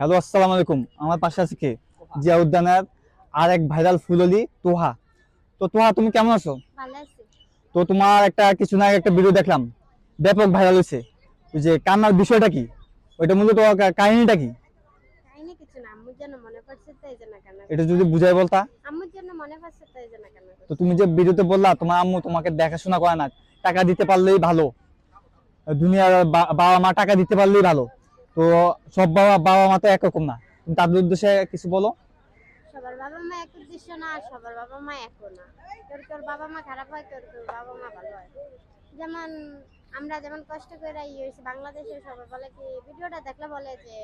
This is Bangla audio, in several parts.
হ্যালো, আসসালামু আলাইকুম। আমার পাশে আছে কে? জিয়া উদ্যানের আর এক ভাইরাল ফুললি তোহা। তো তোহা, তুমি কেমন আছো? ভালো আছি। তো তোমার কিছু না একটা ভিডিও দেখলাম, ব্যাপক ভাইরাল হয়েছে। ওই যে কান্নার বিষয়টা কি, ওইটা মূলত কাহিনীটা কি? কাহিনী কিছু না, আম্মুর জন্য মনে পড়ছে তো এই জন্য কান্না এটা করছি। যদি বুঝাই বলতা। আম্মুর জন্য মনে পড়ছে তো এই জন্য কান্না তো করছি। তুমি যে ভিডিওতে বললা তোমার আম্মু তোমাকে দেখাশোনা করে না, টাকা দিতে পারলেই ভালো, দুনিয়ার বাবা মা টাকা দিতে পারলেই ভালো। তো সব বাবা বাবা মা তো একরকম না, তুমি তাদের উদ্দেশ্যে কিছু বলো। সবার বাবা মা এক উদ্দেশ্য না, আর সবার বাবা মা একও না। তোর তোর বাবা মা খারাপ হয়, তোর তোর বাবা মা ভালো হয়। যেমন আমরা যেমন কষ্ট করে হয়েছি বাংলাদেশে, সবাই বলে কি ভিডিওটা দেখলে বলে যে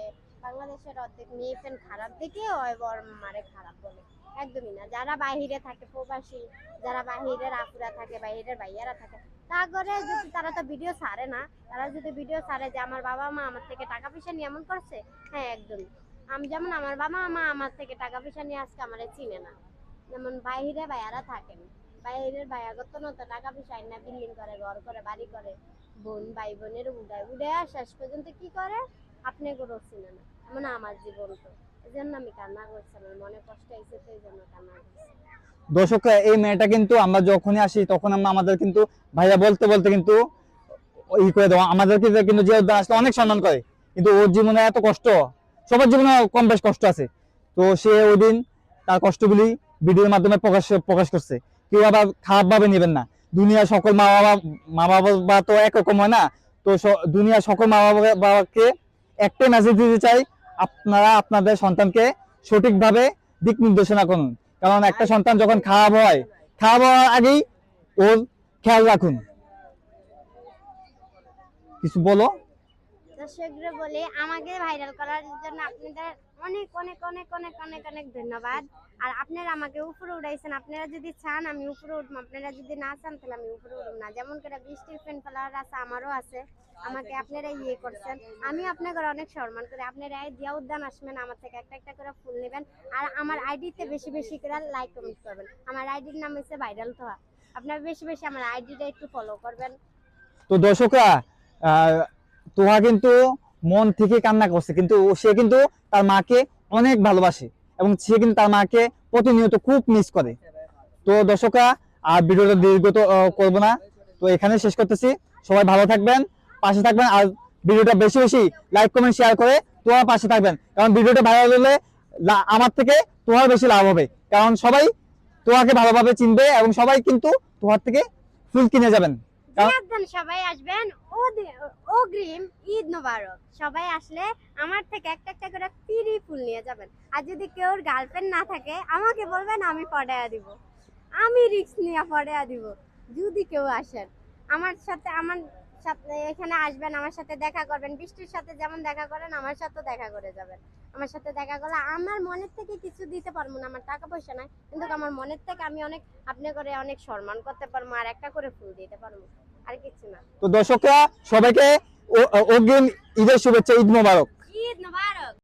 বাংলাদেশের অর্ধেক মেয়ে ফ্যান খারাপ দেখে ওই বর মারে খারাপ বলে। একদমই না। যারা বাহিরে থাকে প্রবাসী, যারা বাহিরের আপুরা থাকে, বাহিরের ভাইয়ারা থাকে, তা করে যদি তারা তো ভিডিও ছাড়ে না, তারা যদি ভিডিও ছাড়ে যে আমার বাবা মা আমার থেকে টাকা পয়সা নিয়ে এমন করছে, হ্যাঁ একদমই। আমি যেমন আমার বাবা মা আমার থেকে টাকা পয়সা নিয়ে আজকে আমার চিনে না। যেমন বাইরে ভাইয়ারা থাকেন, বাইরের ভাইয়াগত তো টাকা পয়সা না, বিল্ডিং করে, ঘর করে, বাড়ি করে, বোন ভাই বোনের উড়ায় উড়ায় শেষ পর্যন্ত কি করে আপনি কোনো চিনে না। এমন আমার জীবন। তো এই জন্য আমি কান্না করছি, আমার মনে কষ্ট হয়েছে তো এই জন্য কান্না করছি। দর্শক, এই মেয়েটা কিন্তু আমরা যখনই আসি তখন আমরা আমাদের কিন্তু ভাইয়া বলতে বলতে কিন্তু ই করে দেওয়া, আমাদেরকে কিন্তু যে উদ্যান আসলে অনেক সম্মান করে। কিন্তু ওর জীবনে এত কষ্ট, সবার জীবনে কম বেশ কষ্ট আছে। তো সে ওই দিন তার কষ্টগুলি ভিডিওর মাধ্যমে প্রকাশ করছে। কেউ আবার খারাপ ভাবে নেবেন না। দুনিয়ার সকল মা বাবা তো একরকম হয় না। তো দুনিয়ার সকল বাবাকে একটাই মেসেজ দিতে চাই, আপনারা আপনাদের সন্তানকে সঠিকভাবে দিক নির্দেশনা করুন। কারণ একটা সন্তান যখন খারাপ হওয়ার আগেই ওর খেয়াল রাখুন। কিছু বলো। দর্শকরা বলে আমাকে ভাইরাল করার জন্য আপনাদের অনেক অনেক অনেক অনেক অনেক অনেক ধন্যবাদ। আর আপনারা আমাকে উপরে উঠাইছেন। আপনারা যদি চান আমি উপরে উঠবো, আপনারা যদি না চান তাহলে আমি উপরে উঠবো না। যেমন করে বৃষ্টির ফ্যান ফলোয়ার আছে, আমারও আছে। আমাকে আপনারা করছেন, আমি আপনাদের অনেক সম্মান করি। আপনারা এই জিয়া উদ্যান আসবেন, আমার থেকে একটা একটা করে ফুল নেবেন, আর আমার আইডিতে বেশি বেশি করে লাইক কমেন্ট করবেন। আমার আইডির নাম হচ্ছে ভাইরাল তোহা। আপনারা বেশি বেশি আমার আইডিটা একটু ফলো করবেন। তো দর্শকরা, তোহা কিন্তু মন থেকে কান্না করছে, কিন্তু সে কিন্তু তার মাকে অনেক ভালোবাসে এবং সে কিন্তু তার মাকে প্রতিনিয়ত খুব মিস করে। তো দর্শকরা, আর ভিডিওটা দীর্ঘ তো করবো না, তো এখানে শেষ করতেছি। সবাই ভালো থাকবেন, পাশে থাকবেন, আর ভিডিওটা বেশি বেশি লাইক কমেন্ট শেয়ার করে তোমার পাশে থাকবেন। কারণ ভিডিওটা ভাইরাল হলে আমার থেকে তোমার বেশি লাভ হবে, কারণ সবাই তোমাকে ভালোভাবে চিনবে এবং সবাই কিন্তু তোমার থেকে ফুল কিনে যাবেন। সবাই আসবেন, অগ্রিম ঈদ মোবারক। সবাই আসলে আমার থেকে একটা একটা করে ফ্রি ফুল নিয়ে যাবেন। আর যদি কেউ গার্লফ্রেন্ড না থাকে আমাকে বলবেন, আমি পড়ায়া দিব, আমি রিস্ক নিয়ে পড়ায়া দিব। যদি কেউ আসেন আমার সাথে এখানে আসবেন, আমার সাথে দেখা করবেন। বৃষ্টির সাথে যেমন দেখা করেন আমার সাথেও দেখা করে যাবেন। আমার সাথে দেখা করলে আমার মনের থেকে কিছু দিতে পারবো না, আমার টাকা পয়সা নাই, কিন্তু আমার মনের থেকে আমি অনেক আপনি করে অনেক সম্মান করতে পারবো, আর একটা করে ফুল দিতে পারবো, আর কিছু না। তো দর্শকরা, সবাইকে অগ্রিম ঈদের শুভেচ্ছা, ঈদ মোবারক। ঈদ মোবারক।